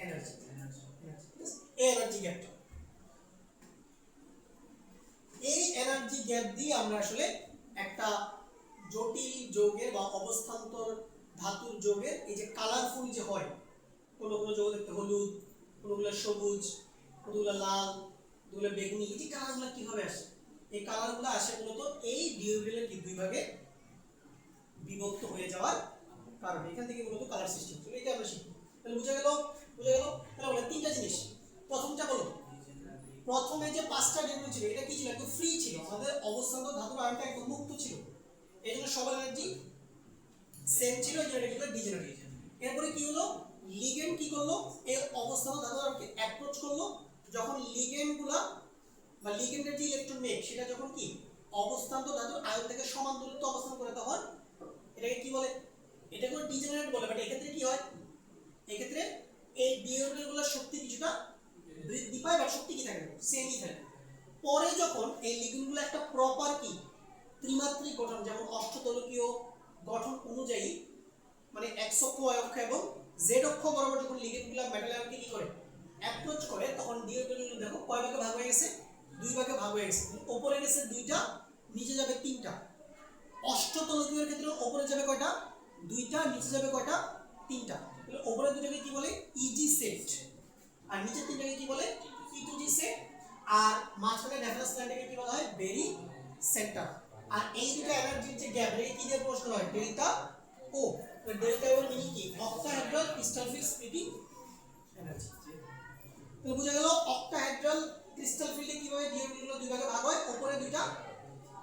energy. এই এনার্জি গ্যাপটা, এই এনার্জি গ্যাপ দিয়ে আমরা আসলে একটা জটিল যৌগের বা অবস্থান্তর ধাতুর যৌগের এই যে কালারফুল যে হয়, কোনো কোনো যৌগ দেখতে হলুদ, কোনোগুলো সবুজ, কোনোগুলো লাল, কোনোগুলো বেগুনি, এই যে কালারগুলো কিভাবে আসে? এই কালারগুলো আসে মূলত এই ডি অরবিটালের কি দুই ভাগে বিভক্ত হয়ে যাওয়ার কারণে। এখান থেকে মূলত কালার সৃষ্টি হচ্ছে। এটা আমরা শিখব। তাহলে বুঝা গেল? বুঝা গেল? তাহলে বলে তিনটা জিনিস। প্রথমটা বলো, প্রথমে যে পাঁচটা ডিগ্রি ছিল এটা কি ছিল? একদম ফ্রি ছিল, আমাদের অবস্থান্ত ধাতুর আয়নটা একদম মুক্ত ছিল, এই জন্য সবার এনার্জি সেম ছিল, এই জন্য এটা ছিল ডিজেনারেট। এরপরে কি হলো? লিগেন্ড কি করলো? এই অবস্থান্ত ধাতুর আয়নকে অ্যাপ্রোচ করলো। যখন লিগেন্ডগুলা বা লিগেন্ডের যে ইলেকট্রন নেক সেটা যখন কি অবস্থান্ত ধাতুর আয়ন থেকে সমান দূরত্ব অবস্থান করে, তখন এটাকে কি বলে? এটাকে ডিজেনারেট বলে। বাট এক্ষেত্রে কি হয়? এক্ষেত্রে এই ডি অরবিটালগুলোর শক্তি কিছুটা বৃদ্ধি পায়, বাট শক্তি কি থাকে? সেমই থাকে। পরে যখন এই লিগেন্ডগুলো একটা প্রপার কি ত্রিমাত্রিক গঠন, যেমন অষ্টতলকীয় গঠন অনুযায়ী, মানে এক্স অক্ষ, ওয়াই অক্ষ এবং জেড অক্ষ বরাবর যখন লিগেন্ডগুলো মেটাল আয়নকে কি করে অ্যাপ্রোচ করে, তখন ডি অরবিটালগুলো দেখো কয় ভাগে ভাগ হয়ে গেছে? দুই ভাগে ভাগ হয়ে গেছে। উপরে গেছে দুইটা, নিচে যাবে তিনটা। অষ্টতলকীয়ের ক্ষেত্রে উপরে যাবে কয়টা? দুইটা, নিচে যাবে কয়টা? তিনটা। তাহলে উপরে দুটাকে কি বলে? ইজি সেট, আর নিচের তিনটাকে কি বলে? ই টু জি সেট। আর মাঝখানে রেফারেন্স লাইনটাকে কি বলা হয়? বেরি সেন্টার। আর এই দুটো এনার্জির যে গ্যাপ, এটাকে কি দিয়ে প্রকাশ করা হয়? ডেল্টা ও। তো ডেল্টা ও এর মিনিং কি? Octahedral crystal field splitting energy. তাহলে বোঝা গেল অক্টাহেড্রাল ক্রিস্টাল ফিল্ডে কিভাবে ডি অরবিটালগুলো দুই ভাগে ভাগ হয়, উপরে দুইটা,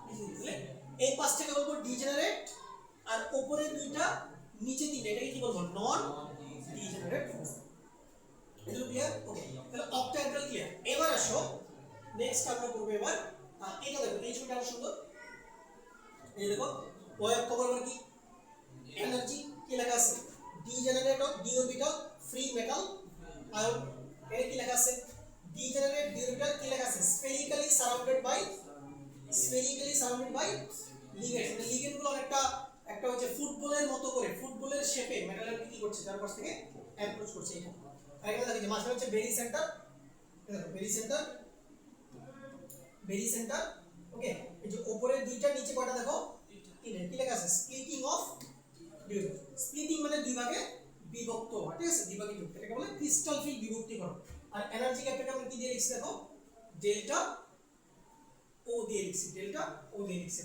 নিচে দুইটা। এই পাঁচটাকে বলবো ডিজেনারেট, আর উপরে দুইটা, নিচে তিনটা, এটাকে কি বলবো? নন ডিজেনারেট। এগুলো ক্লিয়ার? ওকে, তাহলে অক্টাহেড্রাল ক্লিয়ার। এবার আসো নেক্সট আমরা করব এবার এটা দেখো, এই ছবিটা আরো সুন্দর। এই দেখো ওয়াই অক্ষ বরাবর কি এনার্জি কি লেখা আছে? Degenerate of D orbital free metal ion. এর কি লেখা আছে? ডিজেনারেট ডি অরবিটাল কি লেখা আছে? স্ফেরিক্যালি সারাউন্ডেড বাই লিগেন্ড। মানে লিগেন্ডগুলো অনেকটা একটা হচ্ছে ফুটবলের মতো করে, ফুটবলের শেপে মেটালের কি করছে? তার পাশ থেকে অ্যাপ্রোচ করছে। এটা আর এটা দেখো যে মাঝখানে হচ্ছে বেরি সেন্টার, দেখো বেরি সেন্টার, বেরি সেন্টার। ওকে, এই যে উপরে দুইটা, নিচে কয়টা দেখো? তিনটা। কি লেখা আছে? Splitting of due. স্প্লিটিং মানে দুই ভাগে বিভক্ত হওয়া, ঠিক আছে? দুই ভাগে বিভক্ত, এটাকে বলে ক্রিস্টাল ফিল্ড বিভক্তিকরণ। আর এনার্জি গ্যাপটাকে আমরা কি দিয়ে লিখছি দেখো? ডেল্টা ও দিয়ে লিখছি, ডেল্টা ও দিয়ে লিখছি।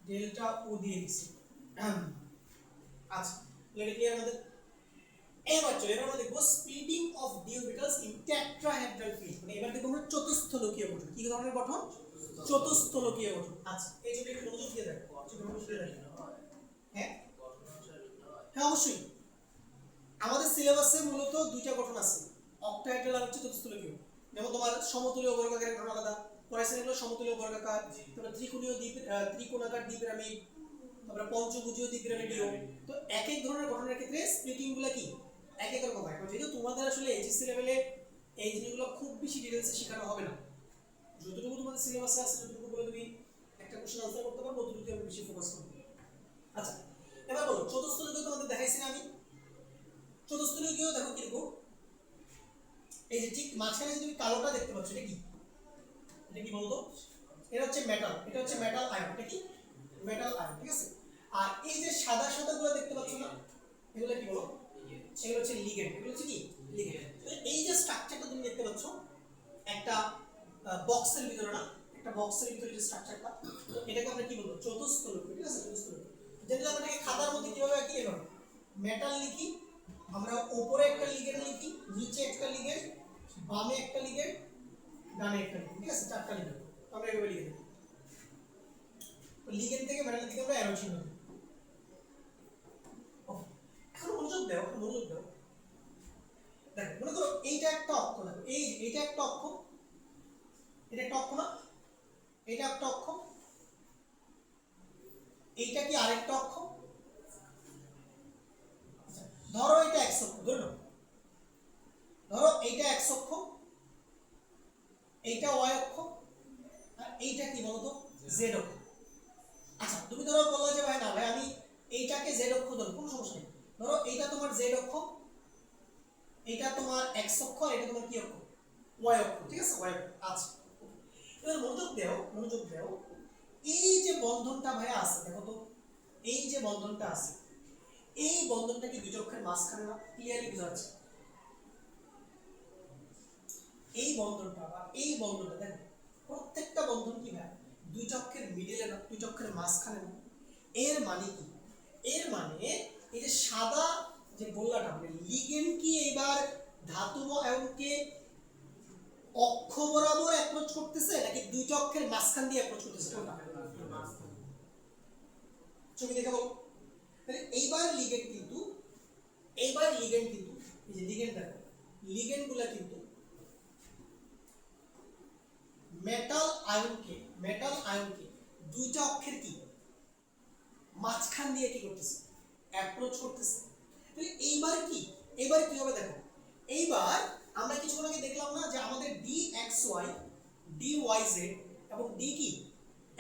ডেল্টা ও দিয়ে লিখছি। আচ্ছা, এটা ক্লিয়ার আমাদের? এবার চলো, এবার আমরা দেখবো splitting of D orbitals in tetrahedral field. মানে এবার দেখবো আমরা চতুস্থলকীয় গঠন। কি ধরনের গঠন? চতুস্থলকীয় গঠন। আচ্ছা, এই ছবিটা একটু মনোযোগ দিয়ে দেখো। ছবিটা মনোযোগ দিয়ে দেখো। হ্যাঁ হ্যাঁ অবশ্যই। আমাদের সিলেবাসে মূলত দুইটা গঠন আছে, অক্টাহেড্রাল আর হচ্ছে চতুস্থলকীয়। যেমন তোমার সমতুলীয় বর্গাকারের গঠন আলাদা, পড়াইছেন এগুলো সমতুলীয় বর্গাকার, তারপর ত্রিকোণীয় ত্রিকোণাকার দ্বিপিরামিড, তারপর পঞ্চভুজীয় দ্বিপিরামিডীয়। তো এক এক ধরনের গঠনের ক্ষেত্রে স্প্লিটিং গুলো কি এক এক রকম হয়। যেহেতু তোমাদের আসলে এইচএসসি লেভেলে এই জিনিসগুলো খুব বেশি ডিটেইলসে শেখানো হবে না, যতটুকু তোমাদের সিলেবাসে আছে যতটুকু বলে তুমি একটা কোশ্চেন আনসার করতে পারবো, ততটুকু আমি বেশি ফোকাস করব। আচ্ছা, এবার বলো চতুস্থলকীয় তোমাদের দেখাইছি না আমি? চতুস্থলকীয় দেখো কিরকম, এই যে ঠিক মাঝখানে যে তুমি কালোটা দেখতে পাচ্ছ, এটা কি? এটা কি বলতো? এটা হচ্ছে মেটাল, এটা হচ্ছে মেটাল আয়ন। এটা কি? মেটাল আয়ন, ঠিক আছে? আর এই যে সাদা সাদা গুলো দেখতে পাচ্ছ না, এগুলো কি বলো? এগুলো হচ্ছে লিগেন্ড। এগুলো হচ্ছে কি? লিগেন্ড। এই যে স্ট্রাকচারটা তুমি দেখতে পাচ্ছ একটা বক্সের ভিতরে, না একটা বক্সের ভিতরে যে স্ট্রাকচারটা, এটাকে আমরা কি বলবো? চতুস্থলকীয়, ঠিক আছে? চতুস্থলকীয়। যেটা আমরা এটাকে খাতার মধ্যে কিভাবে আঁকি? এভাবে মেটাল লিখি আমরা, উপরে একটা লিগেন্ড লিখি, নিচে একটা লিগেন্ড, বামে একটা লিগেন্ড, ডানে একটা লিগেন্ড, ঠিক আছে? চারটা লিগেন্ড। আমরা এভাবে লিখে দেব লিগেন্ড থেকে মেটালের দিকে আমরা অ্যারো চিহ্ন দেব এখন মনোযোগ দাও দেখো মনে করো এইটা একটা অক্ষ দেখো এইটা একটা অক্ষ এটা একটা অক্ষ না এটা একটা অক্ষ এইটা কি আরেকটা অক্ষ আচ্ছা, ধরো এটা x অক্ষ ধরো এইটা x অক্ষ এইটা y অক্ষ আর এইটা কি বলতো z অক্ষ আচ্ছা তুমি ধরো বললে যে ভাই না ভাই আমি এইটাকে z অক্ষ ধরো কোনো সমস্যা নেই ধরো এইটা তোমার z অক্ষ এটা তোমার x অক্ষ আর এটা তোমার কি অক্ষ y অক্ষ ঠিক আছে y অক্ষ আচ্ছা এবার মনোযোগ দাও এই যে বন্ধনটা ভাই আছে দেখো তো এই যে বন্ধনটা আছে এই বন্ধনটা কি দুই অক্ষের মাঝখানে না ক্লিয়ারলি বোঝা যাচ্ছে এই বন্ধনটা বা এই বন্ধনটা দেখো প্রত্যেকটা বন্ধন কি ভাই দুই অক্ষের মিডলে না দুই অক্ষের মাঝখানে না এর মানে কি এর মানে এই যে সাদা যে বললাটা মানে লিগেন্ড কি এবার ধাতব আয়নকে অক্ষ বরাবর অ্যাপ্রোচ করতেছে নাকি দুই অক্ষের মাঝখান দিয়ে অ্যাপ্রোচ করতেছে কোনটা ছবি দেখে বলো তাহলে এইবার লিগেন্ড কিন্তু এই যে লিগেন্ড দেখো লিগেন্ডগুলো কিন্তু মেটাল আয়নকে দুইটা অক্ষের কি মাঝখান দিয়ে কি করতেছে অ্যাপ্রোচ করতেছে তাহলে এইবার কি হবে দেখো এইবার আমরা কিছুক্ষণ আগে দেখলাম না যে আমাদের dxy dyz এবং d কি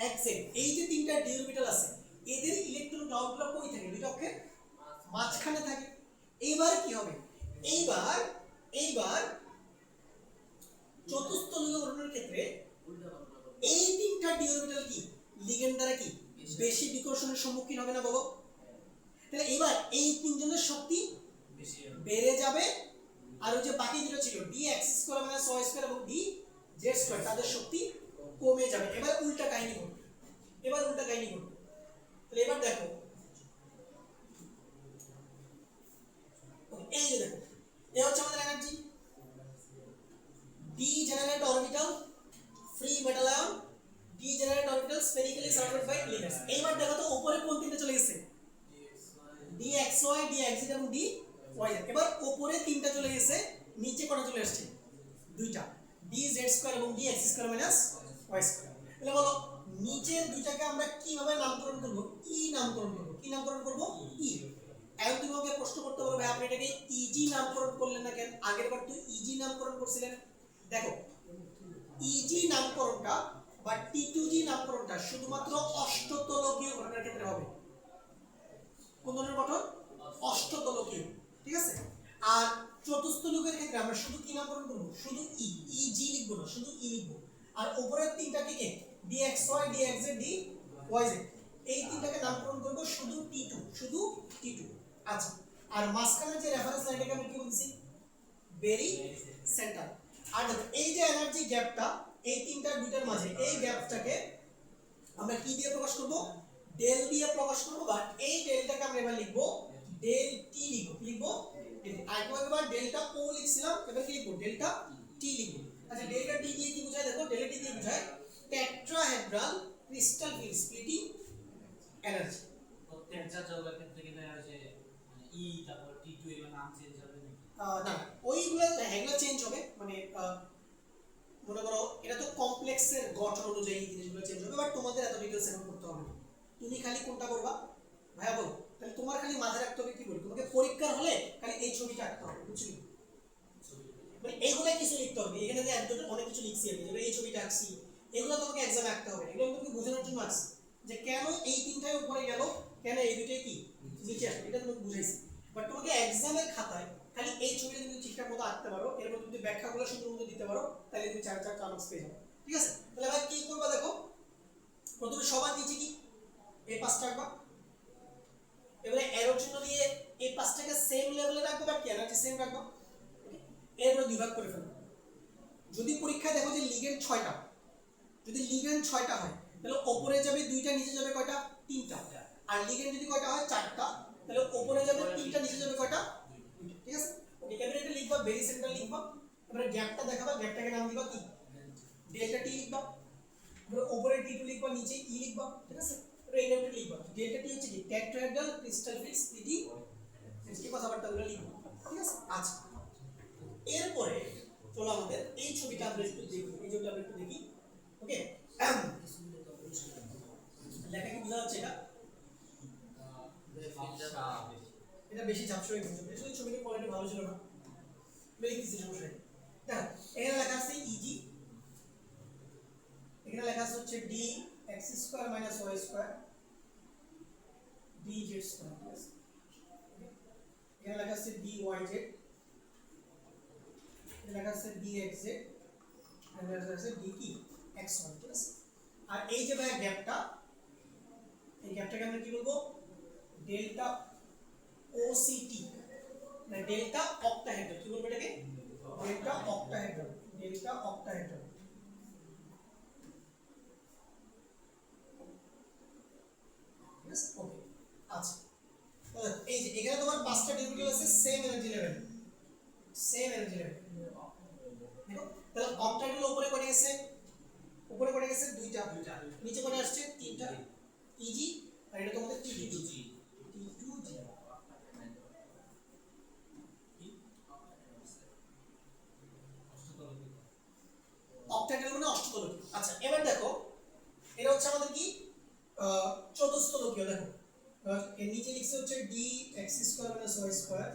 xz এই যে তিনটা d অরবিটাল আছে এদের ইলেকট্রন গ্রাউন্ডগুলো কই থাকে দুইটা অক্ষের মাঝখানে থাকে এইবার কি হবে এইবার চতুর্থ লিঙ্গ গঠনের ক্ষেত্রে এই তিনটা d অরবিটাল কি লিগেন্ড দ্বারা কি বেশি বিকর্ষণের সম্মুখীন হবে না বলো তাহলে এবার এই তিনজনের শক্তি বেড়ে যাবে আর ওই যে বাকি দুটো ছিল dx² - y² এবং dz² তাদের শক্তি কমে যাবে এবার উল্টা কাহিনী ঘটবে তাহলে এবার দেখো এই যে দেখো এই হচ্ছে আমাদের energy d generate orbital free metal ion d generate orbital spherically surrounded by ligands এইবার দেখো তো উপরে কোন তিনটা চলে গেছে dxy dxz এবং dyz এবার উপরে তিনটা চলে গেছে নিচে কটা চলে আসছে দুইটা dz² এবং dx² - y² তাহলে বলো নিচের দুইটাকে আমরা কিভাবে নামকরণ করব ই নামকরণ করব কি নামকরণ করব ই এখন তুমি আমাকে প্রশ্ন করতে পারো ভাই আপনি এটাকে ইজি নামকরণ করলেন না কেন আগের বার তো ইজি নামকরণ করছিলেন দেখো ইজি নামকরণটা বা টি2জি নামকরণটা শুধুমাত্র অষ্টতলকীয় ঘটনার ক্ষেত্রে হবে কোন ধরনের গঠন অষ্টতলকীয় ঠিক আছে আর চতুস্তলকের ক্ষেত্রে আমরা শুধু কি নামকরণ করব শুধু ইজি লিখব না শুধু ই লিখব আর উপরের তিনটা কে dxy dxz dyz এই তিনটাকে নামকরণ করব শুধু টি2 আচ্ছা আর মাঝখানে যে রেফারেন্স লাইনটাকে আমরা কি বলছি ভেরি সেন্টার আর এই যে এনার্জি গ্যাপটা এই দুইটার মাঝে এই গ্যাপটাকে আমরা কি দিয়ে প্রকাশ করব ডেল দিয়ে প্রকাশ করব বা এই ডেলটাকে আমরা এবার লিখব ডেল টি লিখব একবার ডেল্টা ও লিখছিলাম এবার কি লিখব ডেল্টা টি লিখব আচ্ছা ডেল্টা টি দিয়ে কি বোঝায় দেখো ডেল্টা টি দিয়ে বোঝায় tetrahedral crystal field splitting energy প্রত্যেকটা চৌকার ক্ষেত্রে কি দেখা যায় মানে ই তারপর টি2 এর নাম চেঞ্জ হবে নাকি না ওইগুলো এগুলো চেঞ্জ হবে মানে মনে করো এটা তো কমপ্লেক্সের গঠন অনুযায়ী জিনিসগুলো চেঞ্জ হবে বাট তোমাদের এত ডিটেইলস এখন করতে হবে না তুমি খালি কোনটা করবা ভাইয়া বল তাহলে তোমার খালি মাথায় রাখতে হবে কি বলি তোমাকে পরীক্ষার হলে খালি এই ছবিটা আঁকতে হবে বুঝলি মানে এইগুলা কিছু লিখতে হবে এখানে যে একদম অনেক কিছু লিখছি আমি যেটা এই ছবিটা আঁকছি এগুলো তোমাকে এক্সামে আঁকতে হবে এগুলো তোমাকে বোঝানোর জন্য আঁকছি যে কেন এই তিনটাই উপরে গেল কেন এই দুটোই কি নিচে আসবে এটা তোমাকে বুঝাইছি বাট তোমাকে এক্সামের খাতায় খালি এই ছবিটা তুমি ঠিকঠাক মতো আঁকতে পারো এর মধ্যে যদি ব্যাখ্যাগুলো সুন্দর মতো দিতে পারো তাহলে তুমি 4 মার্কস পেয়ে যাবে ঠিক আছে তাহলে ভাই কি করবা দেখো প্রথমে সবার নিচে কি এই পাঁচটা রাখবা এবারে অ্যারো চিহ্ন দিয়ে এই পাঁচটাকে সেম লেভেলে রাখবা বা কি এনার্জি সেম রাখবা এরপর দুই ভাগ করে ফেলবা যদি পরীক্ষায় দেখো যে লিগেন্ড 6টা যদি লিগেন্ড 6টা হয় তাহলে উপরে যাবে দুইটা নিচে যাবে কয়টা তিনটা আর লিগেন্ড যদি কয়টা হয় 4টা তাহলে উপরে যাবে তিনটা নিচে যাবে কয়টা ঠিক আছে ওকে এবারে এটা লিখবা ভেরি সেন্টার লিখবা এবারে গ্যাপটা দেখাবা গ্যাপটাকে নাম দিবা কি ডেল্টা টি লিখবা উপরে T2 লিখবা নিচে E লিখবা ঠিক আছে তো এই নামটা লিখবা ডেল্টা T হচ্ছে কি টেট্রাহেড্রাল ক্রিস্টাল ফিক্স পিটি এই কথাবার্তাগুলো লিখবা ঠিক আছে আচ্ছা এরপরে চলো আমাদের এই ছবিটা আমরা একটু দেখি এই ছবিটা আমরা একটু দেখি ওকে লেখা কি বোঝা যাচ্ছে এটা বেশি ঝাপসা হয়ে গেছে আসলে ছবির কোয়ালিটি ভালো ছিল না লিখতেছি সমস্যা নেই দেখো এখানে লেখা আছে ইজি এখানে লেখা আছে হচ্ছে d x square minus y square dz square ঠিক আছে এখানে লেখা আছে dyz এখানে লেখা আছে dxz এখানে লেখা আছে d কি xy ঠিক আছে আর এই যে ভাই গ্যাপটা এই গ্যাপটাকে আমরা কি বলবো ডেল্টা OCT মানে ডেল্টা অক্টাহেড্রাল কি বলবো এটাকে ডেল্টা অক্টাহেড্রাল yes ওকে আচ্ছা এই যে এখানে তোমার পাঁচটা ডিউরিটাল আছে সেম এনার্জি লেভেল দেখো তাহলে অক্টাহেড্রাল উপরে পড়ে গেছে দুইটা নিচে পড়ে আসছে তিনটা ইজি আর এটা তোমাদের T2G অক্টাহেড্রাল মানে অষ্টতলকীয় আচ্ছা এবার দেখো এটা হচ্ছে আমাদের কি চতুস্তলকীয় দেখো এর নিচে লিখছে হচ্ছে d x square minus y square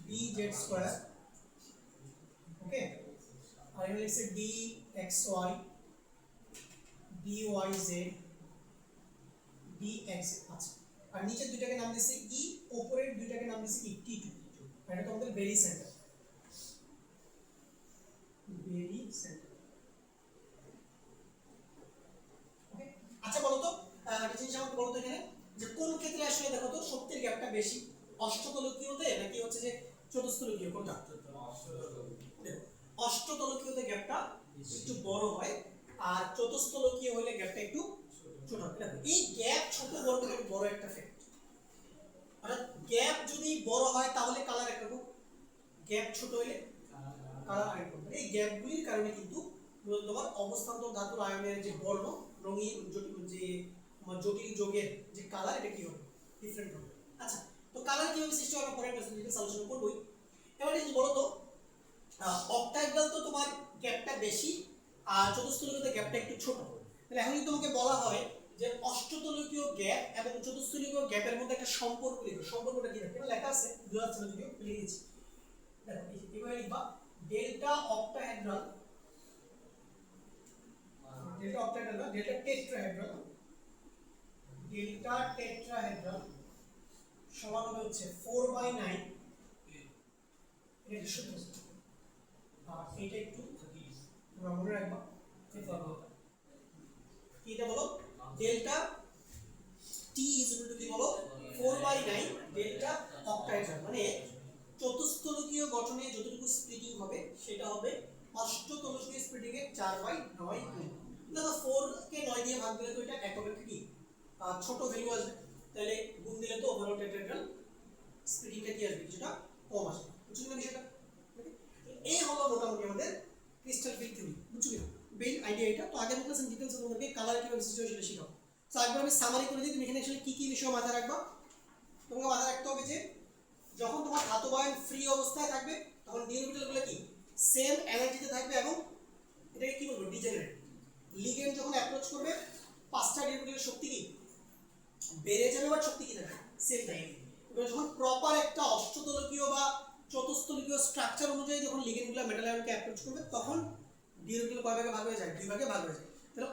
dz square okay আর এখানে লিখছে d xy dyz dx আচ্ছা আর নিচে দুইটাকে নাম দিয়েছে e উপরের দুইটাকে নাম দিয়েছে e t2 এটা তোমাদের বেরি সেন্টার ওকে আচ্ছা বলো তো একটা জিনিস আমাকে বলো তো এখানে যে কোন ক্ষেত্রে আসলে দেখো তো শক্তির গ্যাপটা বেশি অষ্টতলকীয়তে নাকি হচ্ছে যে চতুস্তলকীয় কোনটা দেখো অষ্টতলকীয়তে গ্যাপটা একটু বড় হয় আর চতুস্তলকীয় হলে গ্যাপটা একটু ছোট হয় দেখো এই গ্যাপ ছোট বড় কিন্তু বড় একটা ফ্যাক্ট অর্থাৎ গ্যাপ যদি বড় হয় তাহলে কালার একরকম গ্যাপ ছোট হলে কালার আরেকরকম এই গ্যাপগুলির কারণে কিন্তু তোমার অবস্থান্তর ধাতুর আয়নের যে বর্ণ রঙিন জটিল যোগের যে কালার এটা কি হবে ডিফারেন্ট হবে আচ্ছা তো কালার কিভাবে সৃষ্টি হবে পরের প্রেজেন্টেশনে আলোচনা করবই এবারে যদি বলো তো অক্টাহেড্রাল তো তোমার গ্যাপটা বেশি আর চতুস্তলকীয়তে গ্যাপটা একটু ছোট তাহলে এখন যদি তোমাকে বলা হয় যে অষ্টতলকীয় গ্যাপ এবং চতুস্তলকীয় গ্যাপের মধ্যে একটা সম্পর্ক লিখো সম্পর্কটা কি থাকে লেখা আছে 2000 যদিও লিখেছি দেখো এভাবে লিখবা ডেল্টা অক্টাহেড্রাল ডেল্টা টেট্রাহেড্রাল সমান হবে হচ্ছে 4/9 এটা সূত্র আর এটা একটু তোমরা মনে রাখবা এই ফর্মুলাটা কি এটা বলো ডেল্টা t কি বলো 4/9 ডেল্টা অক্টাহেড্রাল মানে চতুস্তলকীয় গঠনে যতটুকু স্প্লিটিং হবে সেটা হবে অষ্টতলকীয় স্প্লিটিং এর 4/9 দেখো 4 কে 9 দিয়ে ভাগ দিলে তো এটা একবারে কি ছোট ভ্যালু আসবে তাহলে গুণ দিলে তো ওভারঅল টেট্রাহেড্রাল স্প্লিটিংটা কি আসবে কিছুটা কম আসবে বুঝছো না বিষয়টা এই হলো মোটামুটি আমাদের ক্রিস্টাল ফিল্ড থিওরি বুঝছো কি বেল আইডিয়া এটা তো আগামী ক্লাসে ডিটেইলসে তোমাদেরকে কালার কিভাবে সৃষ্টি হয় সেটা শেখাবো তো আগে আমি সামারি করে দিই তুমি এখানে আসলে কি কি বিষয় মাথায় রাখবা তোমাকে মাথায় রাখতে হবে যে যখন তোমার ধাতব আয়ন ফ্রি অবস্থায় থাকবে তখন ডি অরবিটালগুলো কি সেম এনার্জিতে থাকবে এবং এটাকে কি বলবো ডিজেনারেট লিগেন্ড যখন অ্যাপ্রোচ করবে পাঁচটা ডি অরবিটালের শক্তি কি বেড়ে যাবে বা শক্তি কি থাকবে সেম থাকবে এবার যখন প্রপার একটা অষ্টতলকীয় বা চতুস্তলকীয় স্ট্রাকচার অনুযায়ী যখন লিগেন্ডগুলো মেটাল আয়নকে অ্যাপ্রোচ করবে তখন ডি অরবিটাল কয় ভাগে ভাগ হয়ে যায় দুই ভাগে ভাগ হয়ে যায় তাহলে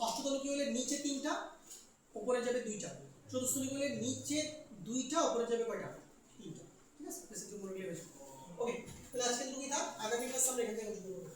অষ্টতলকীয় হলে নিচে তিনটা উপরে যাবে দুইটা চতুস্তলকীয় হলে নিচে দুইটা উপরে যাবে কয়টা তিনটা ঠিক আছে বেসিক্যালি মনে রাখলে ওকে তাহলে আজকে তুমি থাক আগামী ক্লাসে আমরা এখান থেকে শুরু করব